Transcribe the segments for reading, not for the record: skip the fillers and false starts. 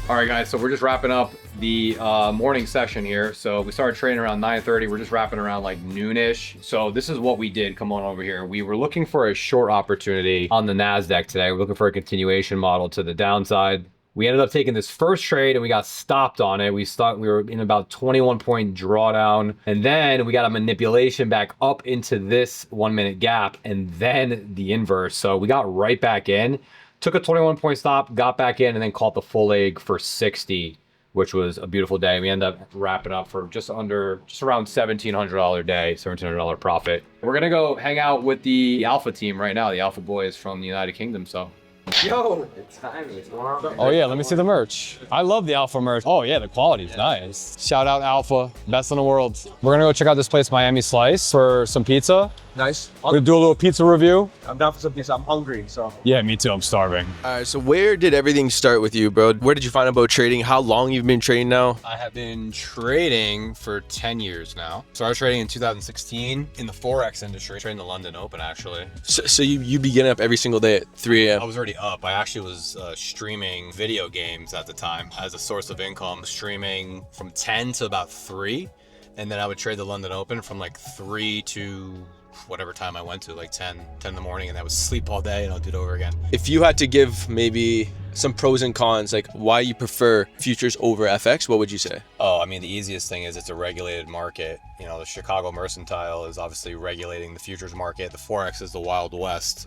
All right, guys, so we're just wrapping up the morning session here. So we started trading around 9:30. We're just wrapping around like noonish. So this is what we did. Come on over here. We were looking for a short opportunity on the NASDAQ today. We're looking for a continuation model to the downside. We ended up taking this first trade and we got stopped on it. We were in about 21-point drawdown. And then we got a manipulation back up into this 1 minute gap and then the inverse. So we got right back in, took a 21-point stop, got back in, and then caught the full leg for 60, which was a beautiful day. We ended up wrapping up for just around $1,700 day, $1,700 profit. We're gonna go hang out with the Alpha team right now, the Alpha boys from the United Kingdom. So. Yo, it's time. It's warm. Oh yeah, let me see the merch. I love the Alpha merch. Oh yeah, the quality's nice. Shout out Alpha, best in the world. We're gonna go check out this place, Miami Slice, for some pizza. Nice. We're gonna do a little pizza review. I'm down for some pizza. I'm hungry, so. Yeah, me too, I'm starving. All right, so where did everything start with you, bro? Where did you find out about trading? How long you've been trading now? I have been trading for 10 years now. Started trading in 2016 in the Forex industry, trading the London Open actually. So you be getting up every single day at 3 a.m.? I was already up. I actually was streaming video games at the time as a source of income, streaming from 10 to about 3. And then I would trade the London Open from like 3 to whatever time I went to, like 10 in the morning, and I would sleep all day and I'll do it over again. If you had to give maybe some pros and cons, like why you prefer futures over FX, what would you say? Oh, I mean, the easiest thing is it's a regulated market. You know, the Chicago Mercantile is obviously regulating the futures market. The Forex is the Wild West.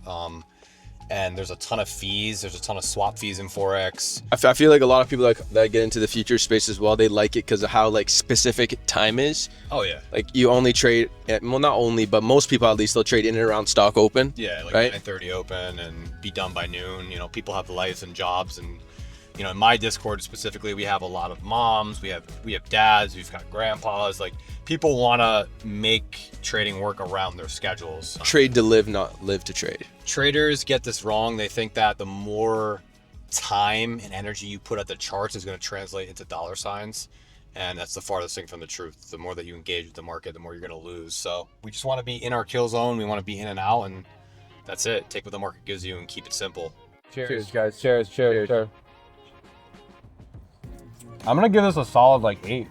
And there's a ton of fees. There's a ton of swap fees in Forex. I feel like a lot of people that get into the futures space as well, they like it because of how like specific time is. Oh yeah. Like you only trade, well not only, but most people at least they'll trade in and around stock open. Yeah, like right? 9:30 open and be done by noon. You know, people have lives and jobs, and you know, in my Discord specifically, we have a lot of moms, we have dads, we've got grandpas. Like people want to make trading work around their schedules. Trade to live, not live to trade. Traders get this wrong. They think that the more time and energy you put at the charts is going to translate into dollar signs. And that's the farthest thing from the truth. The more that you engage with the market, the more you're going to lose. So we just want to be in our kill zone. We want to be in and out, and that's it. Take what the market gives you and keep it simple. Cheers, guys. Cheers. I'm going to give this a solid like 8.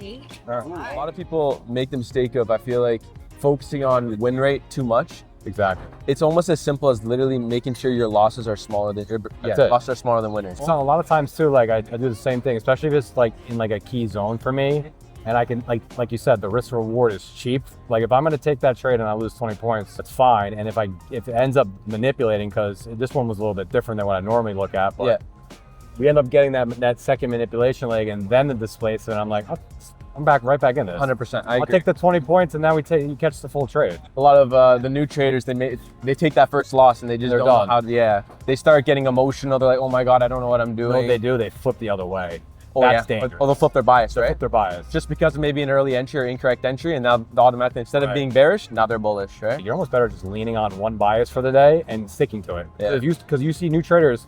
8? A lot of people make the mistake of, I feel like, focusing on win rate too much. Exactly. It's almost as simple as literally making sure your losses are smaller than losses are smaller than winners. So a lot of times too, like I do the same thing, especially if it's like in like a key zone for me, and I can like you said, the risk reward is cheap. Like if I'm going to take that trade and I lose 20 points, that's fine. And if it ends up manipulating, because this one was a little bit different than what I normally look at, but we end up getting that second manipulation leg and then the displacement. I'm like, I'm right back in this. 100%. I'll take the 20 points and now you catch the full trade. A lot of the new traders, they take that first loss and they just don't know how to, they start getting emotional. They're like, oh my God, I don't know what I'm doing. You know what they do? They flip the other way. Oh, That's dangerous. Or they'll flip their bias, They'll right? flip their bias. Just because of maybe an early entry or incorrect entry, and now automatically, instead of being bearish, now they're bullish, right? You're almost better just leaning on one bias for the day and sticking to it. Yeah. Because you see new traders,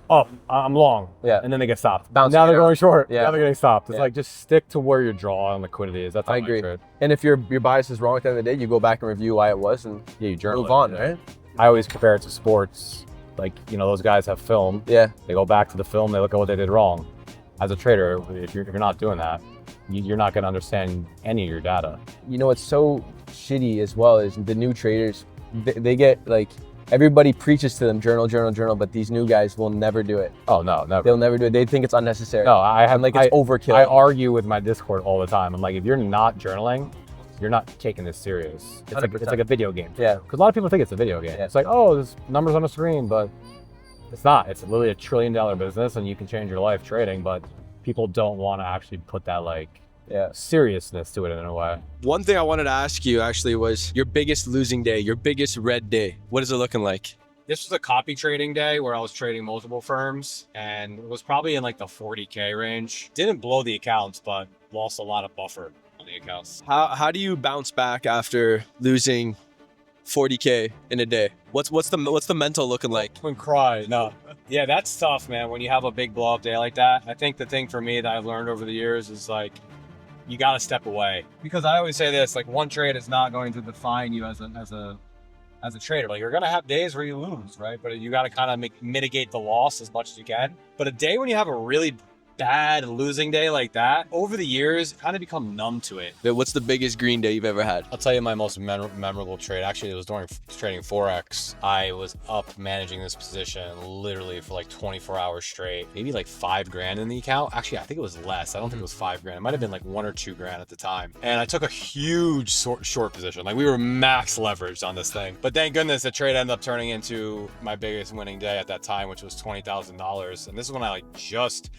I'm long. Yeah. And then they get stopped. Bouncing Now they're going short. Yeah. Now they're getting stopped. It's Yeah. like just stick to where your draw and liquidity is. That's how I agree. trade. And if your bias is wrong at the end of the day, you go back and review why it was and You journal move it. on, right? I always compare it to sports. Like, you know, those guys have film. Yeah. They go back to the film. They look at what they did wrong. As a trader, if you're not doing that, you're not going to understand any of your data. You know what's so shitty as well is the new traders, they get like, everybody preaches to them, journal, but these new guys will never do it. Oh, no, never. They'll never do it. They think it's unnecessary. No, it's overkill. I argue with my Discord all the time. I'm like, if you're not journaling, you're not taking this serious. It's like a video game. Yeah. Because a lot of people think it's a video game. Yeah. It's like, oh, there's numbers on the screen, but it's not. It's literally a $1 trillion business, and you can change your life trading, but people don't want to actually put that seriousness to it in a way. One thing I wanted to ask you actually was your biggest losing day, your biggest red day. What is it looking like? This was a copy trading day where I was trading multiple firms, and it was probably in like the 40K range. Didn't blow the accounts, but lost a lot of buffer on the accounts. How do you bounce back after losing 40K in a day? What's the mental looking like? When cry, no. Yeah, that's tough, man. When you have a big blow up day like that, I think the thing for me that I've learned over the years is like, you got to step away. Because I always say this, like one trade is not going to define you as as a trader. Like, you're gonna have days where you lose, right? But you got to kind of mitigate the loss as much as you can. But a day when you have a really bad losing day like that, over the years, kind of become numb to it. What's the biggest green day you've ever had? I'll tell you my most memorable trade. Actually, it was during trading Forex. I was up managing this position literally for like 24 hours straight, maybe like $5,000 in the account. Actually, I think it was less. I don't think it was $5,000. It might have been like $1 or $2,000 at the time. And I took a huge short position. Like, we were max leveraged on this thing. But thank goodness the trade ended up turning into my biggest winning day at that time, which was $20,000. And this is when I like just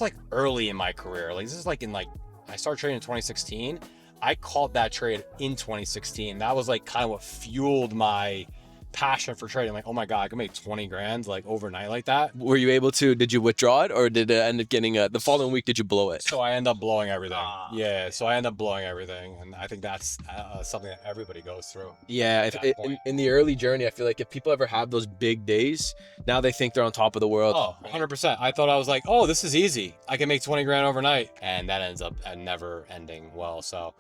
like early in my career. Like, this is like I started trading in 2016. I caught that trade in 2016. That was like kind of what fueled my passion for trading. Like, oh my God, I can make 20 grand like overnight like that. Were you able to, did you withdraw it, or did it end up getting the following week, did you blow it? So I end up blowing everything. Yeah, so I end up blowing everything. And I think that's something that everybody goes through. Yeah, in the early journey, I feel like if people ever have those big days, now they think they're on top of the world. Oh, 100%. I thought I was like, oh, this is easy. I can make 20 grand overnight. And that ends up never ending well. So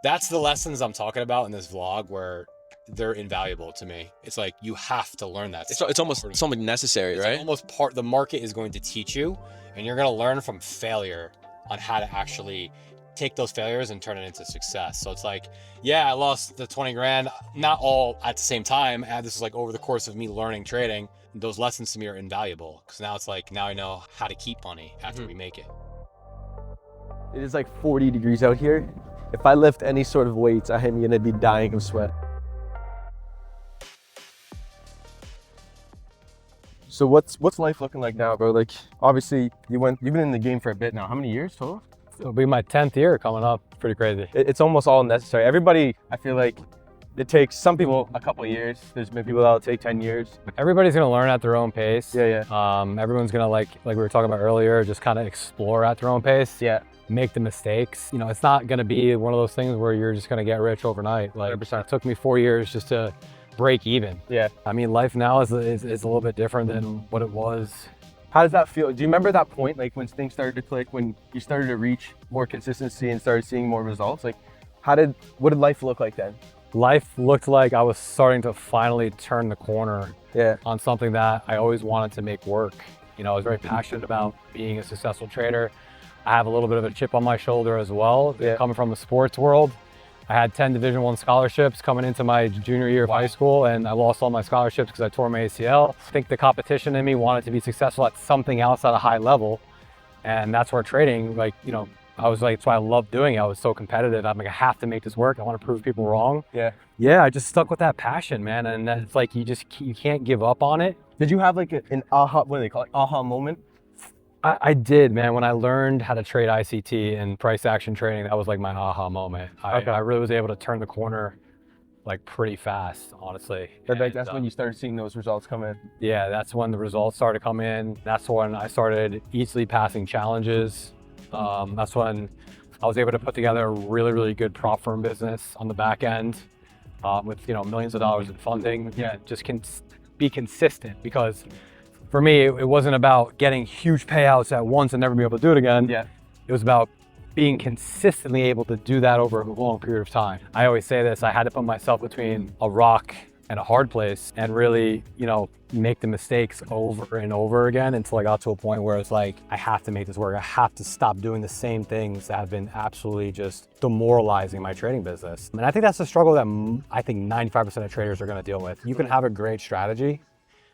that's the lessons I'm talking about in this vlog, where they're invaluable to me. It's like, you have to learn that. It's almost something necessary, right? Almost the market is going to teach you, and you're going to learn from failure on how to actually take those failures and turn it into success. So it's like, yeah, I lost the 20 grand, not all at the same time. And this is like over the course of me learning trading. Those lessons to me are invaluable, because now it's like, now I know how to keep money after we make it. It is like 40 degrees out here. If I lift any sort of weights, I am gonna be dying of sweat. So what's life looking like now, bro? Like, obviously you've been in the game for a bit now. How many years total? It'll be my 10th year coming up. Pretty crazy. It's almost all necessary. Everybody, I feel like it takes some people a couple of years. There's been people that'll take 10 years. Everybody's gonna learn at their own pace. Yeah. Everyone's gonna like we were talking about earlier, just kind of explore at their own pace. Yeah. Make the mistakes. You know, it's not gonna be one of those things where you're just gonna get rich overnight. Like, 100%. It took me 4 years just to break even. Yeah. I mean, life now is a little bit different than what it was. How does that feel? Do you remember that point, like when things started to click, when you started to reach more consistency and started seeing more results? Like, what did life look like then? Life looked like I was starting to finally turn the corner on something that I always wanted to make work. You know, I was very passionate about being a successful trader. I have a little bit of a chip on my shoulder as well, coming from the sports world. I had 10 Division I scholarships coming into my junior year of high school, and I lost all my scholarships because I tore my ACL. I think the competition in me wanted to be successful at something else at a high level. And that's where trading, like, you know, I was like, that's why I loved doing it. I was so competitive. I'm like, I have to make this work. I want to prove people wrong. Yeah, I just stuck with that passion, man. And it's like, you can't give up on it. Did you have like an aha, what do they call it, aha moment? I did, man. When I learned how to trade ICT and price action trading, that was like my aha moment. I really was able to turn the corner like pretty fast, honestly. That's when you started seeing those results come in. Yeah, that's when the results started to come in. That's when I started easily passing challenges. That's when I was able to put together a really, really good prop firm business on the back end with, you know, millions of dollars in funding. Yeah, just be consistent, because for me, it wasn't about getting huge payouts at once and never be able to do it again. Yeah. It was about being consistently able to do that over a long period of time. I always say this, I had to put myself between a rock and a hard place and really, you know, make the mistakes over and over again until I got to a point where it's like, I have to make this work. I have to stop doing the same things that have been absolutely just demoralizing my trading business. And I think that's the struggle that I think 95% of traders are gonna deal with. You can have a great strategy,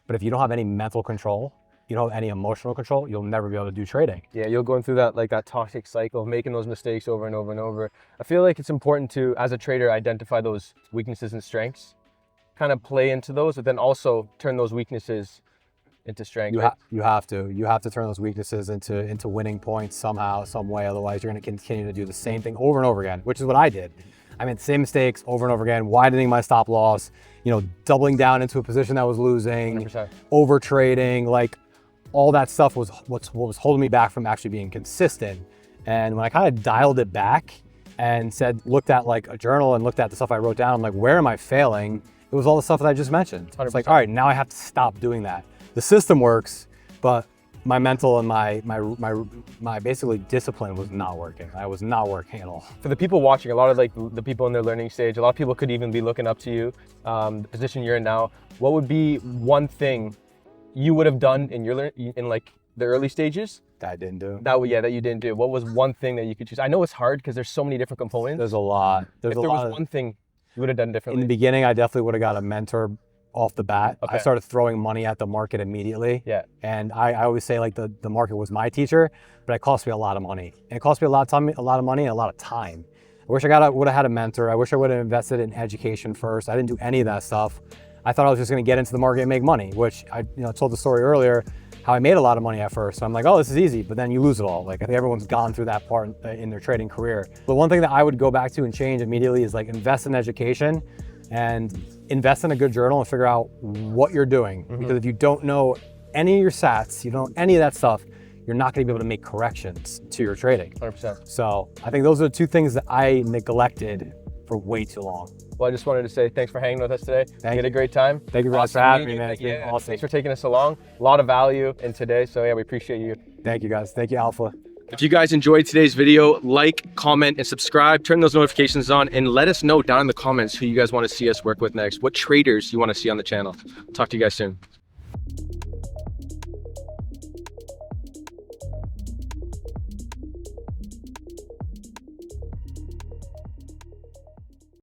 but if you don't have any mental control, you don't have any emotional control, you'll never be able to do trading. Yeah, you'll go through that toxic cycle of making those mistakes over and over and over. I feel like it's important to, as a trader, identify those weaknesses and strengths, kind of play into those, but then also turn those weaknesses into strength. You have to turn those weaknesses into winning points somehow, some way. Otherwise, you're going to continue to do the same thing over and over again, which is what I did. I made the same mistakes over and over again, widening my stop loss, you know, doubling down into a position that was losing, 100%. over trading, like all that stuff was what was holding me back from actually being consistent. And when I kind of dialed it back and looked at like a journal and looked at the stuff I wrote down, I'm like, where am I failing? It was all the stuff that I just mentioned. 100%. It's like, all right, now I have to stop doing that. The system works, but my mental and my basically discipline was not working. I was not working at all. For the people watching, a lot of like the people in their learning stage, a lot of people could even be looking up to you, the position you're in now. What would be one thing you would have done in like the early stages That I didn't do. that you didn't do? What was one thing that you could choose? I know it's hard because there's so many different components. There's a lot. If there was one thing you would have done In differently. the beginning, I definitely would have got a mentor off the bat. Okay. I started throwing money at the market immediately. Yeah. And I always say like the market was my teacher, but it cost me a lot of money. And it cost me a lot of money and a lot of time. I wish I would have had a mentor. I wish I would have invested in education first. I didn't do any of that stuff. I thought I was just going to get into the market and make money, which I told the story earlier, how I made a lot of money at first. So I'm like, oh, this is easy, but then you lose it all. Like I think everyone's gone through that part in their trading career. But one thing that I would go back to and change immediately is like invest in education and invest in a good journal and figure out what you're doing. Because if you don't know any of your stats, you don't know any of that stuff, you're not going to be able to make corrections to your trading. 100%. So I think those are the two things that I neglected for way too long. Well, I just wanted to say thanks for hanging with us today. Thank You had you. a great time. Thank you guys for having me, man. It's been awesome. Thanks for taking us along. A lot of value in today. So yeah, we appreciate you. Thank you guys. Thank you, Alpha. If you guys enjoyed today's video, like, comment, and subscribe. Turn those notifications on and let us know down in the comments who you guys want to see us work with next. What traders you want to see on the channel. Talk to you guys soon.